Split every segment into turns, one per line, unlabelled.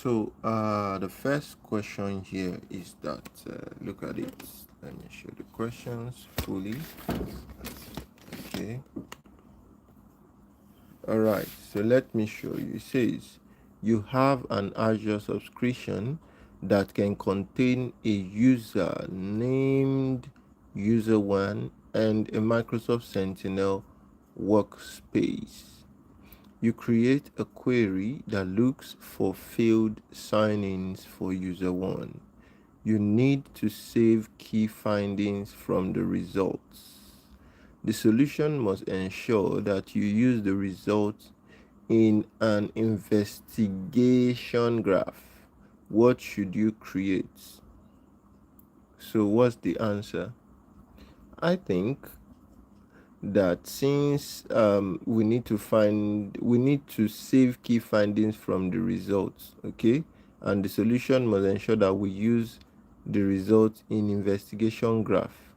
So the first question here is that look at it. Let me show the questions fully. Okay. All right. So let me show you. It says you have an Azure subscription that can contain a user named user one and a Microsoft Sentinel workspace. You create a query that looks for failed sign-ins for user one. You need to save key findings from the results. The solution must ensure that you use the results in an investigation graph. What should you create? So, what's the answer? I think that since we need to save key findings from the results, okay, and the solution must ensure that we use the results in investigation graph.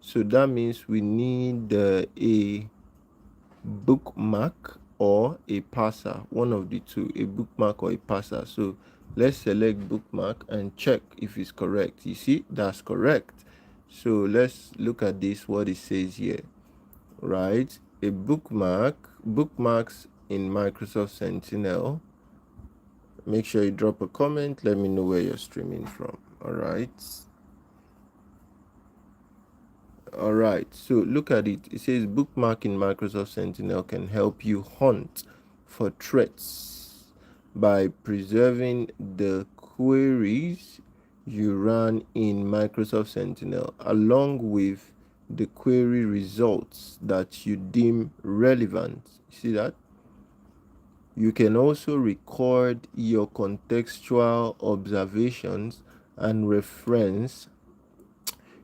So that means we need a bookmark or a parser, one of the two, a bookmark or a parser. So let's select bookmark and check if it's correct. You see, that's correct. So let's look at this, what it says here, right? A bookmarks in Microsoft Sentinel. Make sure you drop a comment, let me know where you're streaming from. All right, so look at it. It says bookmark in Microsoft Sentinel can help you hunt for threats by preserving the queries you run in Microsoft Sentinel along with the query results that you deem relevant. See that? You can also record your contextual observations and reference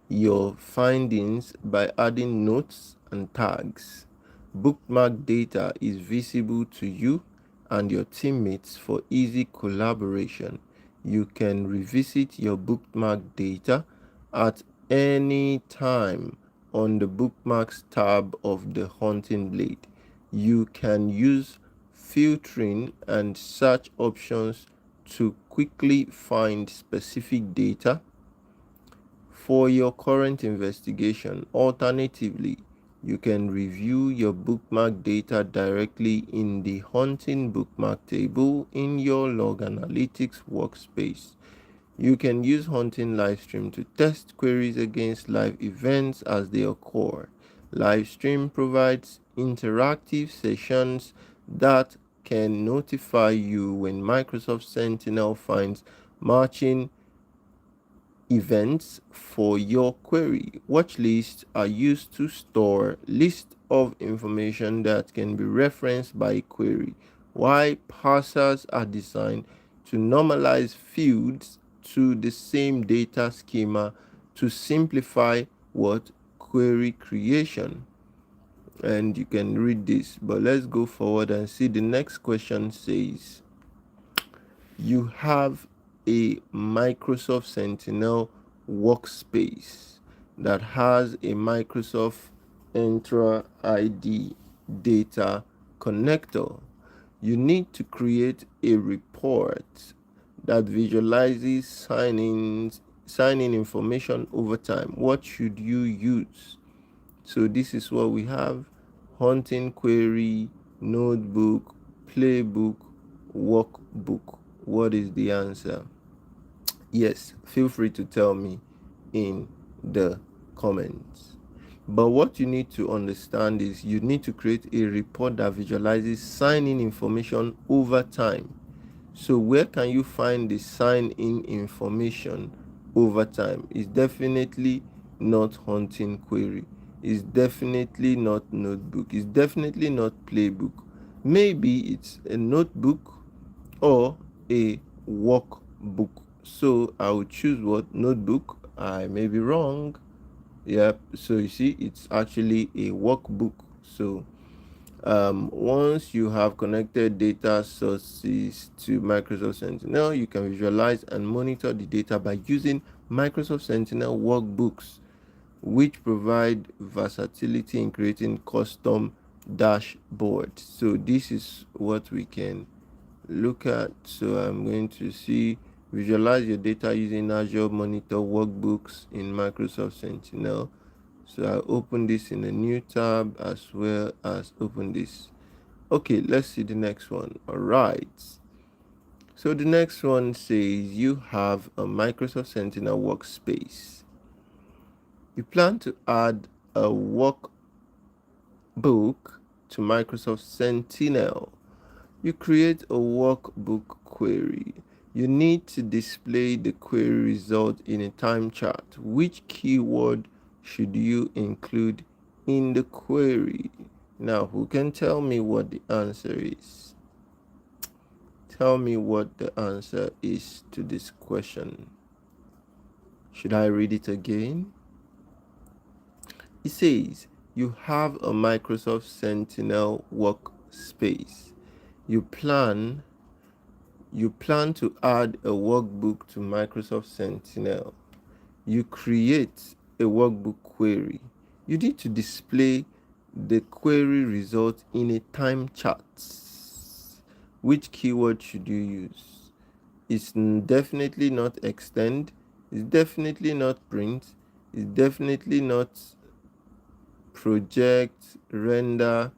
your findings by adding notes and tags. Bookmark data is visible to you and your teammates for easy collaboration. You can revisit your bookmark data at any time on the bookmarks tab of the Hunting Blade. You can use filtering and search options to quickly find specific data for your current investigation. Alternatively, you can review your bookmark data directly in the Hunting Bookmark table in your Log Analytics workspace. You can use Hunting Livestream to test queries against live events as they occur. Livestream provides interactive sessions that can notify you when Microsoft Sentinel finds matching events for your query. Watch lists are used to store lists of information that can be referenced by a query, while parsers are designed to normalize fields to the same data schema to simplify what query creation. And you can read this, but let's go forward and see. The next question says you have a Microsoft Sentinel workspace that has a Microsoft Entra ID data connector. You need to create a report that visualizes sign-in information over time. What should you use? So this is what we have: hunting query, notebook, playbook, workbook. What is the answer? Yes, feel free to tell me in the comments. But what you need to understand is you need to create a report that visualizes sign-in information over time. So where can you find the sign-in information over time? It's definitely not hunting query. It's definitely not notebook. It's definitely not playbook. Maybe it's a notebook or a workbook. So I will choose what? Notebook. I may be wrong. Yep. So you see, it's actually a workbook. So once you have connected data sources to Microsoft Sentinel, you can visualize and monitor the data by using Microsoft Sentinel workbooks, which provide versatility in creating custom dashboards. So this is what we can look at. So I'm going to see visualize your data using Azure Monitor workbooks in Microsoft Sentinel. So I open this in a new tab as well as open this. Okay, let's see the next one. All right. So the next one says you have a Microsoft Sentinel workspace. You plan to add a workbook to Microsoft Sentinel. You create a workbook query. You need to display the query result in a time chart. Which keyword should you include in the query? Now, who can tell me what the answer is? Tell me what the answer is to this question. Should I read it again? It says, you have a Microsoft Sentinel workspace. You plan to add a workbook to Microsoft Sentinel. You create a workbook query. You need to display the query result in a time chart. Which keyword should you use? It's definitely not extend. It's definitely not print. It's definitely not project, render,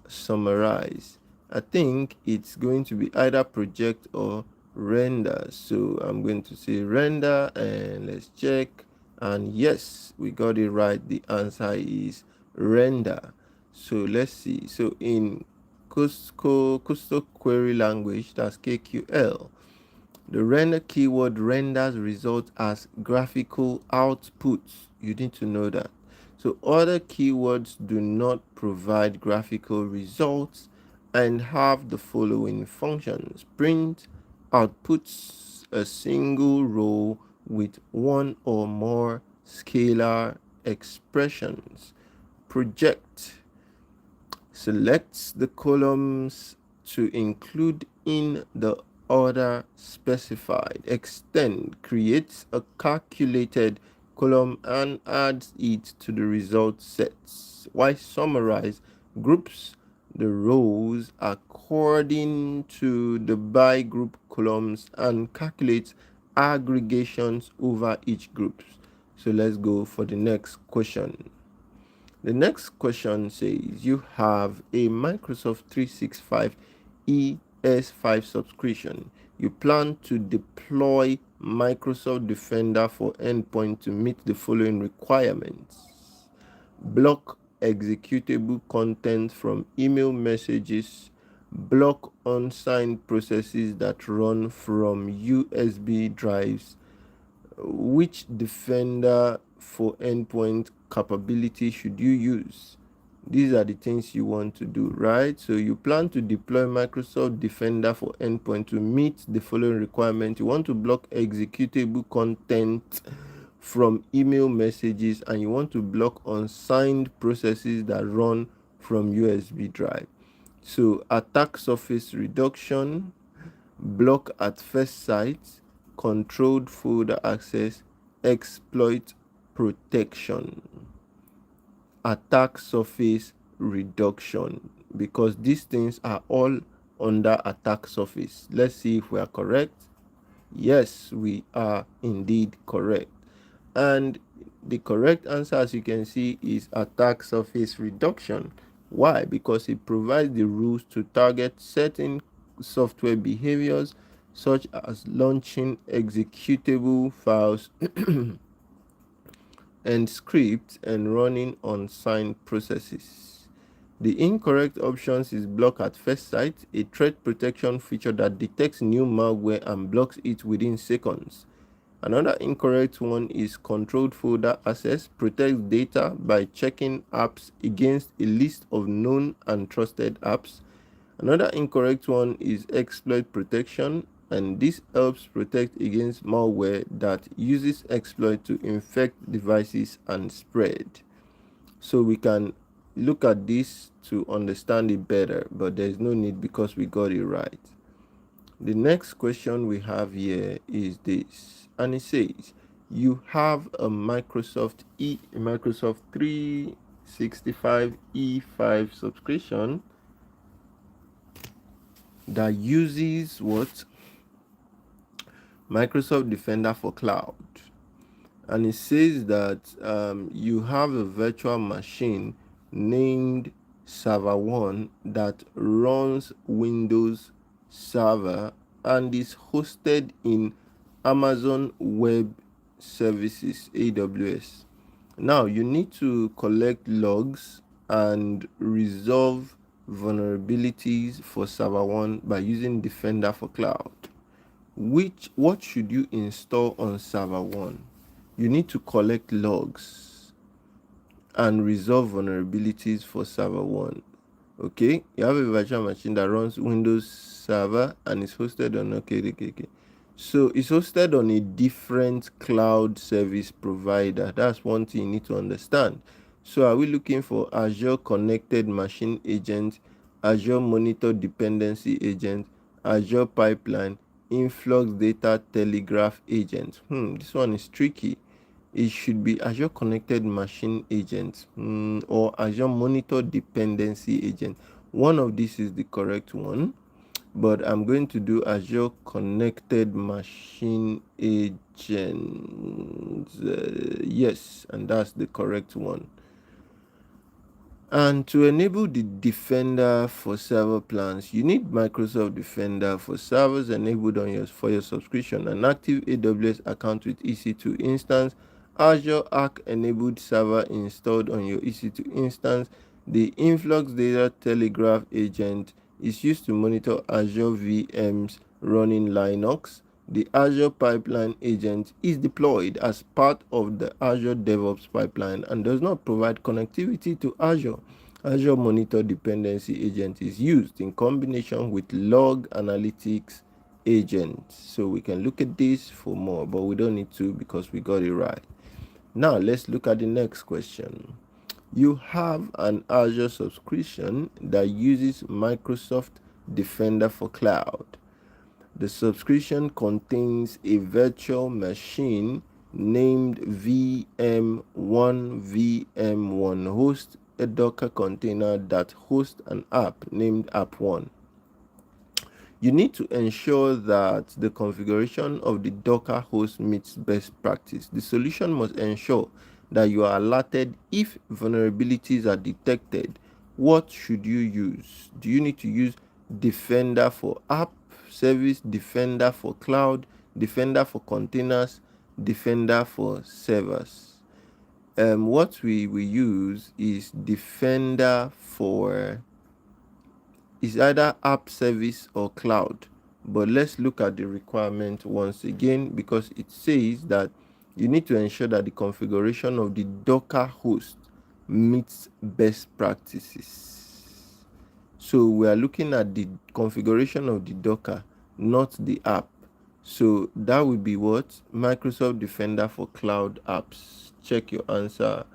summarize. I think it's going to be either project or render. So I'm going to say render and let's check. And yes, we got it right. The answer is render. So let's see. So in Cusco query language, that's KQL, the render keyword renders result as graphical outputs. You need to know that. So other keywords do not provide graphical results and have the following functions. Print outputs a single row with one or more scalar expressions. Project selects the columns to include in the order specified. Extend creates a calculated column and adds it to the result sets. While summarize groups the rows according to the by group columns and calculates aggregations over each group. So let's go for the next question. The next question says you have a Microsoft 365 ES5 subscription. You plan to deploy Microsoft Defender for Endpoint to meet the following requirements. Block executable content from email messages. Block unsigned processes that run from USB drives. Which Defender for Endpoint capability should you use? These are the things you want to do, right? So you plan to deploy Microsoft Defender for Endpoint to meet the following requirement. You want to block executable content from email messages, and you want to block unsigned processes that run from USB drive. So attack surface reduction, block at first sight, controlled folder access, exploit protection, attack surface reduction, because these things are all under attack surface. Let's see if we are correct. Yes, we are indeed correct. And the correct answer, as you can see, is attack surface reduction. Why? Because it provides the rules to target certain software behaviors such as launching executable files and scripts and running unsigned processes. The incorrect options is block at first sight, a threat protection feature that detects new malware and blocks it within seconds. Another incorrect one is controlled folder access, protects data by checking apps against a list of known and trusted apps. Another incorrect one is exploit protection, and this helps protect against malware that uses exploit to infect devices and spread. So we can look at this to understand it better, but there's no need because we got it right. The next question we have here is this, and it says you have a Microsoft 365 E5 subscription. that uses what? Microsoft Defender for Cloud. And it says that you have a virtual machine named Server 1 that runs Windows Server and is hosted in Amazon Web Services, AWS. Now, you need to collect logs and resolve vulnerabilities for Server 1 by using Defender for Cloud. What should you install on Server 1? You need to collect logs and resolve vulnerabilities for Server 1. Okay, you have a virtual machine that runs Windows Server and is hosted on okay. So it's hosted on a different cloud service provider. That's one thing you need to understand. So are we looking for Azure Connected Machine Agent, Azure Monitor Dependency Agent, Azure Pipeline, Influx Data Telegraph Agent? This one is tricky. It should be Azure Connected Machine Agent or Azure Monitor Dependency Agent. One of these is the correct one, but I'm going to do Azure Connected Machine Agent. Yes, and that's the correct one. And to enable the Defender for Server plans, you need Microsoft Defender for Servers enabled on for your subscription, an active AWS account with EC2 instance, Azure Arc enabled server installed on your EC2 instance. The Influx Data Telegraph agent is used to monitor Azure VMs running Linux. The Azure Pipeline agent is deployed as part of the Azure DevOps pipeline and does not provide connectivity to Azure. Azure Monitor Dependency Agent is used in combination with Log Analytics Agent. So we can look at this for more, but we don't need to because we got it right. Now let's look at the next question. You have an Azure subscription that uses Microsoft Defender for Cloud. The subscription contains a virtual machine named VM1 VM1 host a Docker container that hosts an app named App1. You need to ensure that the configuration of the Docker host meets best practice. The solution must ensure that you are alerted if vulnerabilities are detected. What should you use? Do you need to use Defender for App Service, Defender for Cloud, Defender for Containers, Defender for Servers? What we use is Defender for is either app service or cloud. But let's look at the requirement once again, because it says that you need to ensure that the configuration of the Docker host meets best practices. So we are looking at the configuration of the Docker, not the app. So that would be what? Microsoft Defender for Cloud Apps. Check your answer.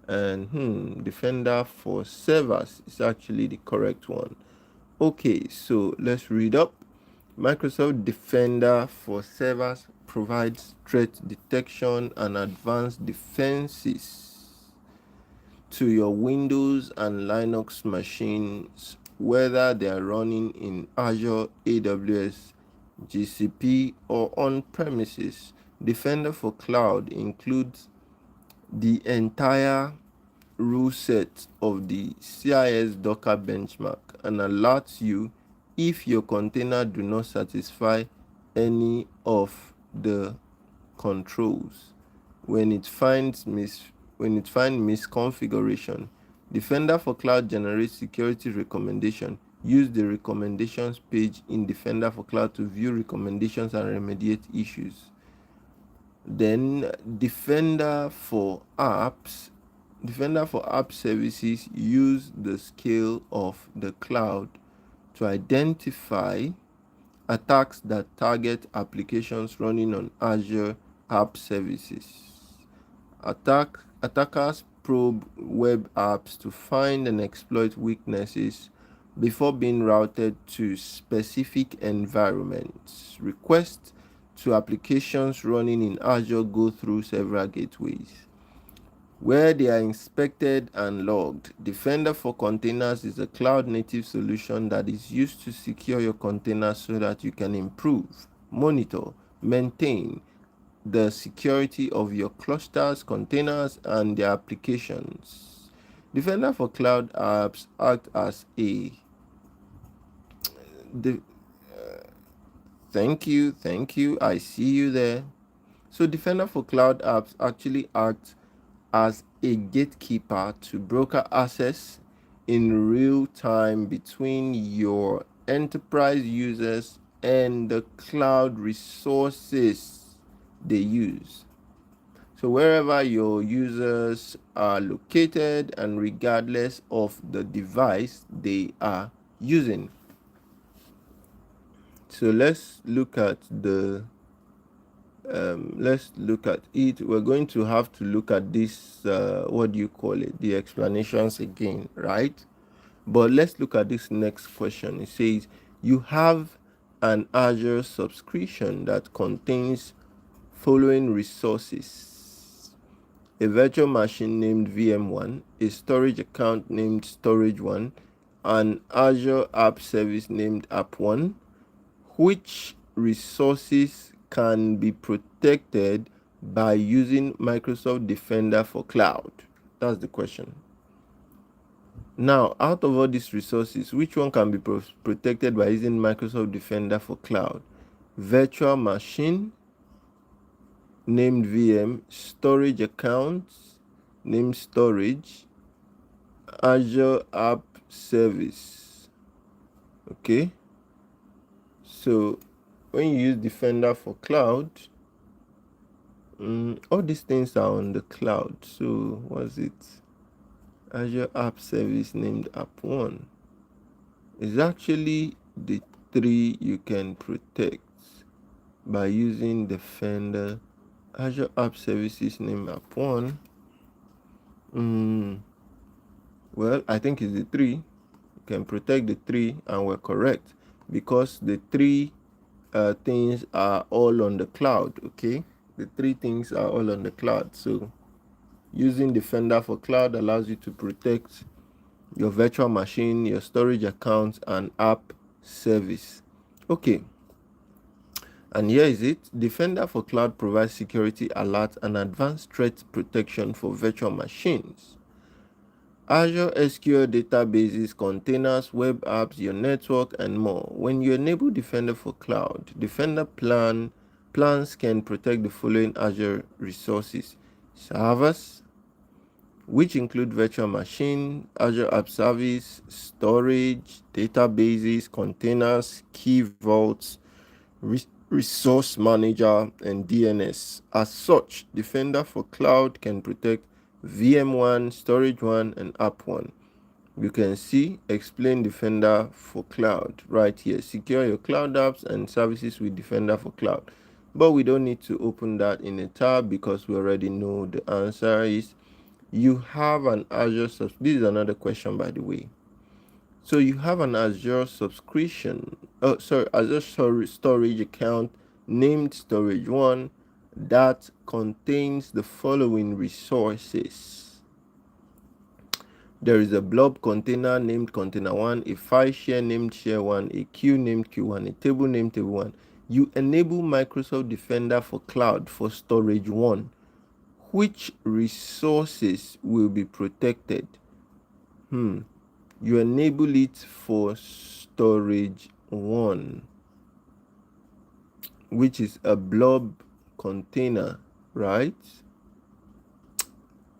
And Defender for Servers is actually the correct one. Okay, so let's read up. Microsoft Defender for Servers provides threat detection and advanced defenses to your Windows and Linux machines, whether they are running in Azure, AWS, GCP, or on premises. Defender for Cloud includes the entire rule set of the CIS Docker benchmark and alerts you if your container do not satisfy any of the controls. When it finds misconfiguration, Defender for Cloud generates security recommendation. Use the recommendations page in Defender for Cloud to view recommendations and remediate issues. Then Defender for App services use the scale of the cloud to identify attacks that target applications running on Azure App Services. Attackers probe web apps to find and exploit weaknesses before being routed to specific environments. Requests to applications running in Azure go through several gateways. where they are inspected and logged. Defender for Containers is a cloud-native solution that is used to secure your containers so that you can improve, monitor, maintain the security of your clusters, containers, and their applications. Defender for Cloud Apps act as a the, thank you. I see you there. So Defender for Cloud Apps actually acts as a gatekeeper to broker access in real time between your enterprise users and the cloud resources they use. So wherever your users are located and regardless of the device they are using. So let's look at it. We're going to have to look at this, what do you call it, the explanations again, right? But let's look at this next question. It says you have an Azure subscription that contains following resources: a virtual machine named VM1, a storage account named Storage1, an Azure App Service named App1. Which resources can be protected by using Microsoft Defender for Cloud? That's the question. Now, out of all these resources, which one can be protected by using Microsoft Defender for Cloud? Virtual machine named VM, storage accounts named Storage, Azure App Service. Okay. So when you use Defender for Cloud, all these things are on the cloud. So what's it? Azure App Service named App1 is actually the three you can protect by using Defender. Azure App Services named App1. Well, I think it's the three. You can protect the three, and we're correct because the three things are all on the cloud. Okay, the three things are all on the cloud. So using Defender for Cloud allows you to protect your virtual machine, your storage accounts, and app service. Okay, and here is it. Defender for Cloud provides security alerts and advanced threat protection for virtual machines, Azure SQL databases, containers, web apps, your network, and more. When you enable Defender for Cloud, Defender plans can protect the following Azure resources: servers, which include virtual machine, Azure App Service, storage, databases, containers, key vaults, resource manager, and DNS. As such, Defender for Cloud can protect VM1, Storage1, and App1. You can see Explain Defender for Cloud right here. Secure your cloud apps and services with Defender for Cloud. But we don't need to open that in a tab because we already know the answer is you have an Azure this is another question, by the way. So you have an Azure subscription, Azure storage account named Storage1 that contains the following resources. There is a blob container named Container1, a file share named Share1, a queue named Queue1, a table named Table1. You enable Microsoft Defender for Cloud for Storage1. Which resources will be protected? You enable it for Storage1, which is a blob container, right?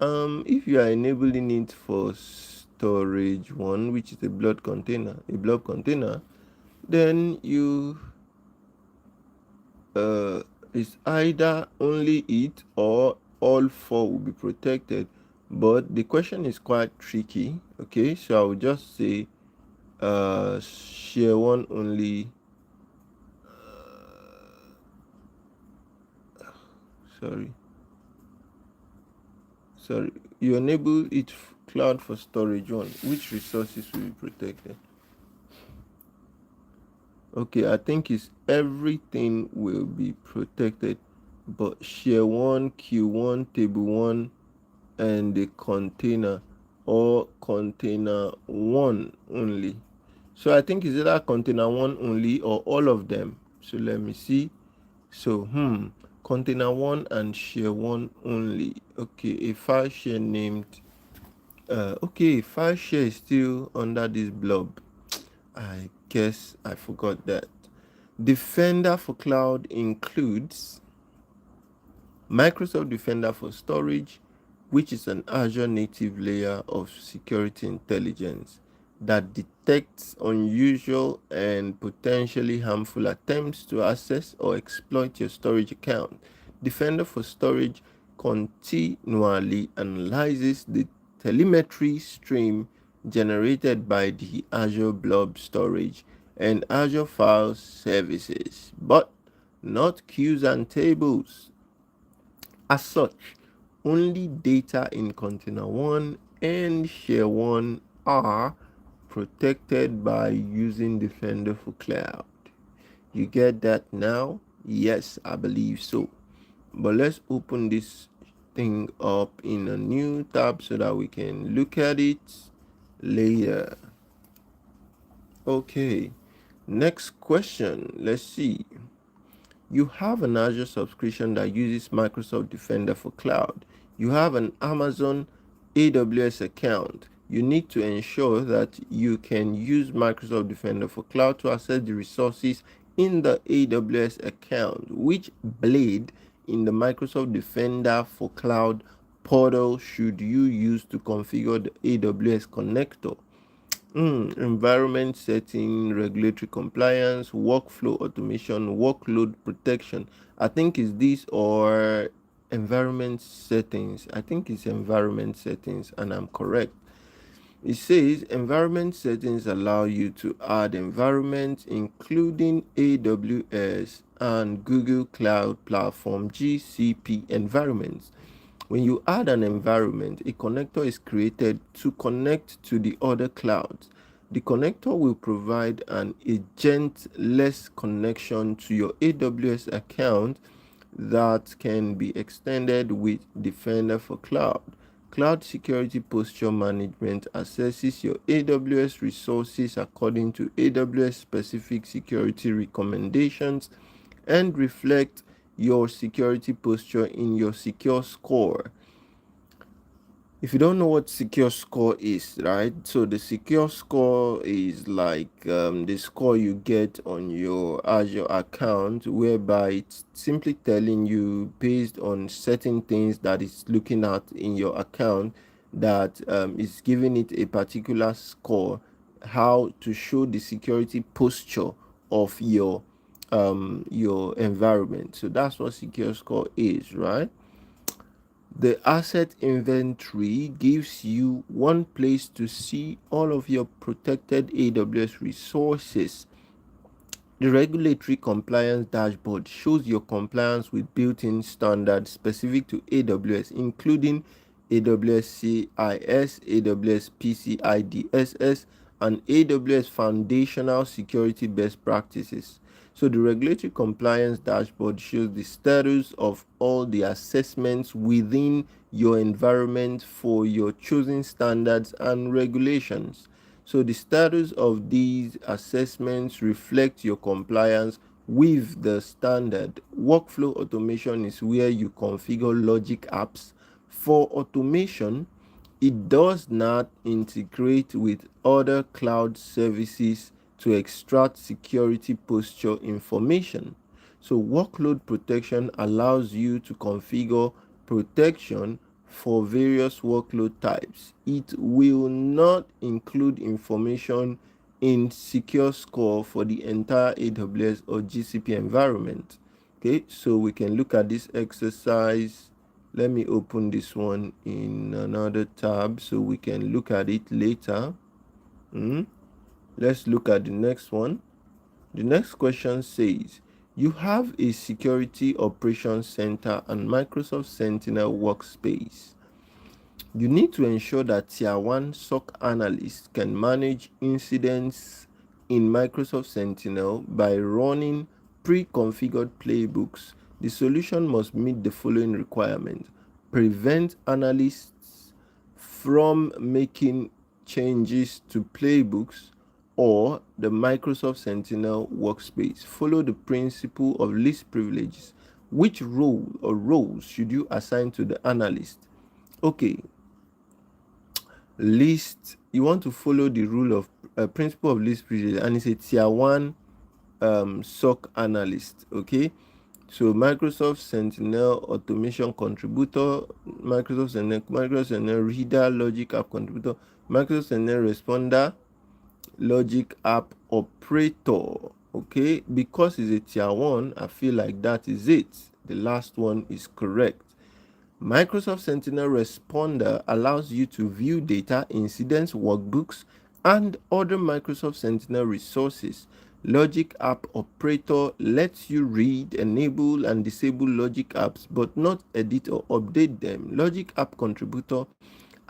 If you are enabling it for Storage1, which is a blob container, then you it's either only it or all four will be protected. But the question is quite tricky. Okay, so I will just say Share1 only. Sorry, you enable it cloud for Storage1. Which resources will be protected? Okay, I think it's everything will be protected, but Share1, Queue1, Table1, and the container, or container one only. So I think it's either container one only or all of them. So let me see. So container one and share one only. Okay, a file share named okay, file share is still under this blob. I guess I forgot that. Defender for cloud includes Microsoft Defender for storage, which is an Azure native layer of security intelligence that detects unusual and potentially harmful attempts to access or exploit your storage account. Defender for storage continually analyzes the telemetry stream generated by the Azure Blob Storage and Azure File Services, but not queues and tables. As such, only data in Container 1 and Share 1 are protected by using Defender for Cloud. You get that now? Yes, I believe so. But let's open this thing up in a new tab so that we can look at it later. Okay, next question. Let's see. You have an Azure subscription that uses Microsoft Defender for Cloud. You have an Amazon AWS account. You need to ensure that you can use Microsoft Defender for Cloud to access the resources in the AWS account. Which blade in the Microsoft Defender for Cloud portal should you use to configure the AWS connector? Environment setting, regulatory compliance, workflow automation, workload protection. I think it's this or environment settings. I think it's environment settings, and I'm correct. It says environment settings allow you to add environments including AWS and Google Cloud Platform GCP environments. When you add an environment, a connector is created to connect to the other clouds. The connector will provide an agentless connection to your AWS account that can be extended with Defender for Cloud. Cloud Security Posture Management assesses your AWS resources according to AWS specific security recommendations and reflect your security posture in your secure score. If you don't know what secure score is, right? So the secure score is like the score you get on your Azure account, whereby it's simply telling you based on certain things that it's looking at in your account that is giving it a particular score, how to show the security posture of your environment. So that's what secure score is, right? The asset inventory gives you one place to see all of your protected AWS resources. The regulatory compliance dashboard shows your compliance with built-in standards specific to AWS, including AWS CIS, AWS PCI DSS, and AWS foundational security best practices. So the regulatory compliance dashboard shows the status of all the assessments within your environment for your chosen standards and regulations. So the status of these assessments reflect your compliance with the standard. Workflow automation is where you configure logic apps. For automation, it does not integrate with other cloud services to extract security posture information. So workload protection allows you to configure protection for various workload types. It will not include information in secure score for the entire AWS or GCP environment. Okay, so we can look at this exercise. Let me open this one in another tab so we can look at it later. Let's look at the next one. The next question says, you have a security operations center and Microsoft Sentinel workspace. You need to ensure that Tier 1 SOC analysts can manage incidents in Microsoft Sentinel by running pre-configured playbooks. The solution must meet the following requirements: prevent analysts from making changes to playbooks or the Microsoft Sentinel workspace. Follow the principle of least privileges. Which role or roles should you assign to the analyst? Okay, you want to follow the rule of principle of least privilege, and it's a tier 1 SOC analyst. Okay, so Microsoft Sentinel automation contributor, Microsoft Sentinel reader, logic app contributor, Microsoft Sentinel responder, logic app operator. Okay, because it's a tier 1, I feel like that is it. The last one is correct. Microsoft Sentinel Responder allows you to view data, incidents, workbooks, and other Microsoft Sentinel resources. Logic App Operator lets you read, enable, and disable Logic apps, but not edit or update them. Logic App Contributor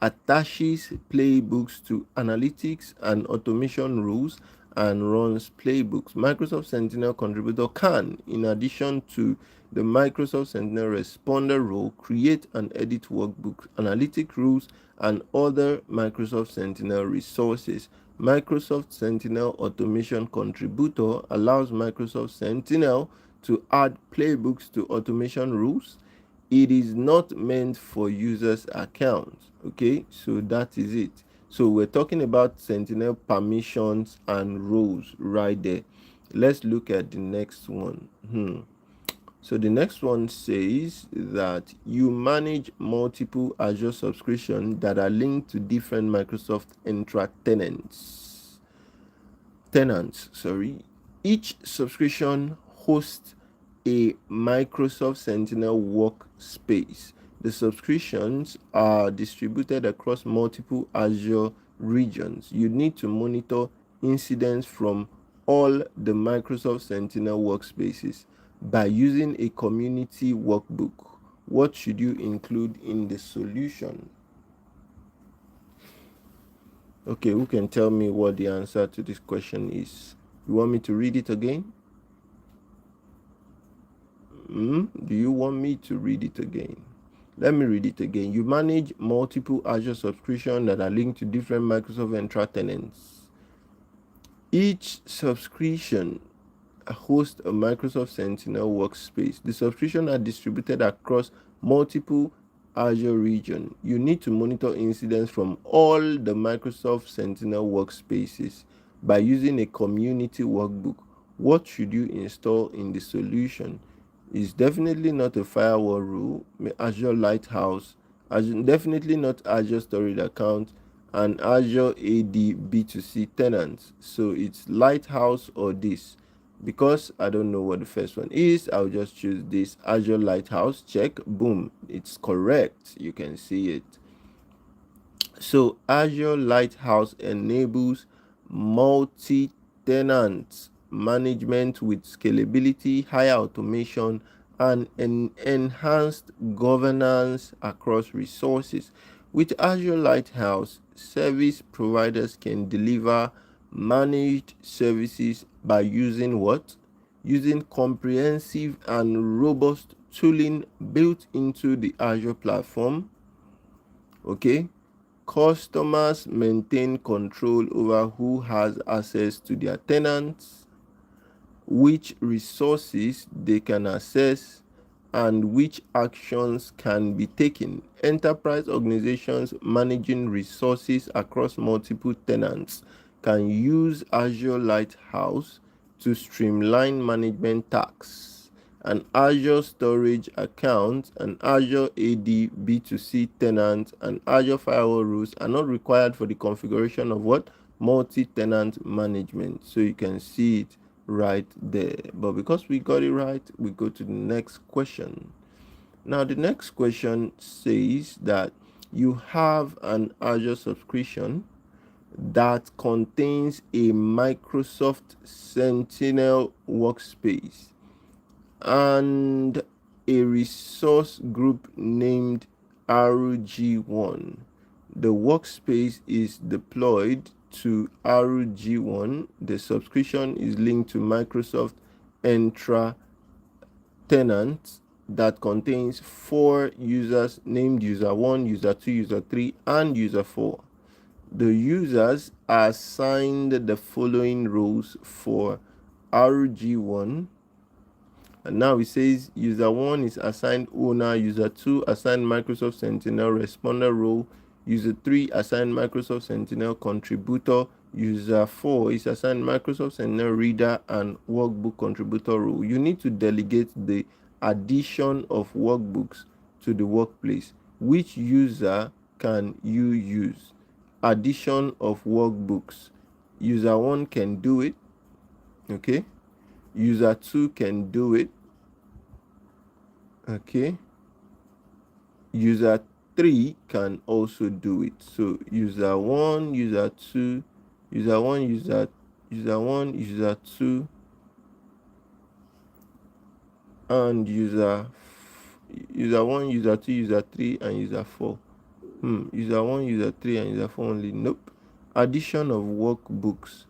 attaches playbooks to analytics and automation rules and runs playbooks. Microsoft Sentinel Contributor can, in addition to the Microsoft Sentinel Responder role, create and edit workbooks, analytic rules, and other Microsoft Sentinel resources. Microsoft Sentinel Automation Contributor allows Microsoft Sentinel to add playbooks to automation rules. It is not meant for users' accounts. Okay, so that is it. So we're talking about Sentinel permissions and roles right there. Let's look at the next one. So the next one says that you manage multiple Azure subscriptions that are linked to different Microsoft Entra tenants. Each subscription hosts a Microsoft Sentinel workspace. The subscriptions are distributed across multiple Azure regions. You need to monitor incidents from all the Microsoft Sentinel workspaces by using a community workbook. What should you include in the solution? Okay, who can tell me what the answer to this question is? You want me to read it again? Do you want me to read it again? Let me read it again. You manage multiple Azure subscriptions that are linked to different Microsoft Entra tenants. Each subscription hosts a Microsoft Sentinel workspace. The subscriptions are distributed across multiple Azure regions. You need to monitor incidents from all the Microsoft Sentinel workspaces by using a community workbook. What should you install in the solution? Is definitely not a firewall rule, Azure Lighthouse, definitely not Azure Storage Account, and Azure AD B2C tenants. So it's Lighthouse or this. Because I don't know what the first one is, I'll just choose this Azure Lighthouse. Check, boom, it's correct. You can see it. So Azure Lighthouse enables multi-tenant management with scalability, higher automation, and enhanced governance across resources. With Azure Lighthouse, service providers can deliver managed services by using what? Using comprehensive and robust tooling built into the Azure platform. Okay, customers maintain control over who has access to their tenants, which resources they can access, and which actions can be taken. Enterprise organizations managing resources across multiple tenants can use Azure Lighthouse to streamline management tasks. An Azure Storage account, an Azure AD B2C tenant, and Azure Firewall rules are not required for the configuration of what? Multi-tenant management. So you can see it right there. But because we got it right, we go to the next question. Now the next question says that you have an Azure subscription that contains a Microsoft Sentinel workspace and a resource group named RG1. The workspace is deployed to RG1. The subscription is linked to Microsoft Entra tenants. that contains 4 users named user 1, user 2, user 3, and user 4. The users are assigned the following roles for RG1. And now it says user 1 is assigned owner, user 2 assigned Microsoft Sentinel responder role, user 3 assigned Microsoft Sentinel contributor, user 4 is assigned Microsoft Sentinel reader and workbook contributor role. You need to delegate the addition of workbooks to the workplace. Which user can you use? Addition of workbooks. User 1 can do it. Okay. User 2 can do it. Okay. User 3 can also do it. So user 1, user 2, user 1, user 1, user 2, and user 1, user 2, user 3, and user 4. User 1, user 3, and user 4 only. Nope. Addition of workbooks.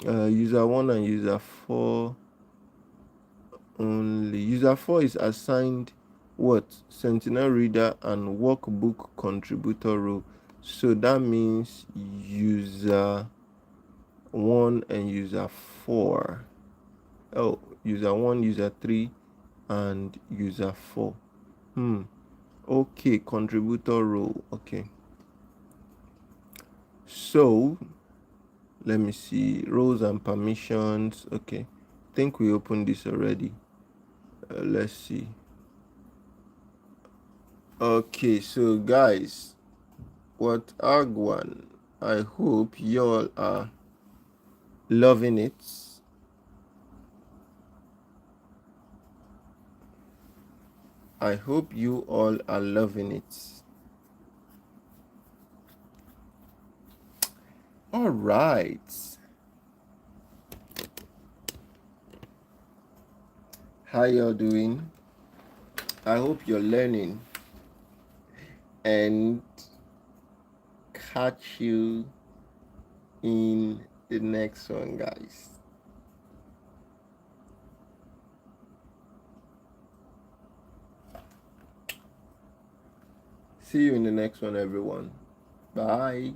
User 1 and user 4 only. User 4 is assigned what? Sentinel reader and workbook contributor role. So that means user 1 and user 4. Oh, user 1, user 3, and user 4. Okay, contributor role. Okay. So let me see. Roles and permissions. Okay. I think we opened this already. Let's see. Okay, so guys, what Agwan, I hope y'all are loving it. I hope you all are loving it. All right. How y'all doing? I hope you're learning, and catch you in the next one, guys. See you in the next one, everyone. Bye.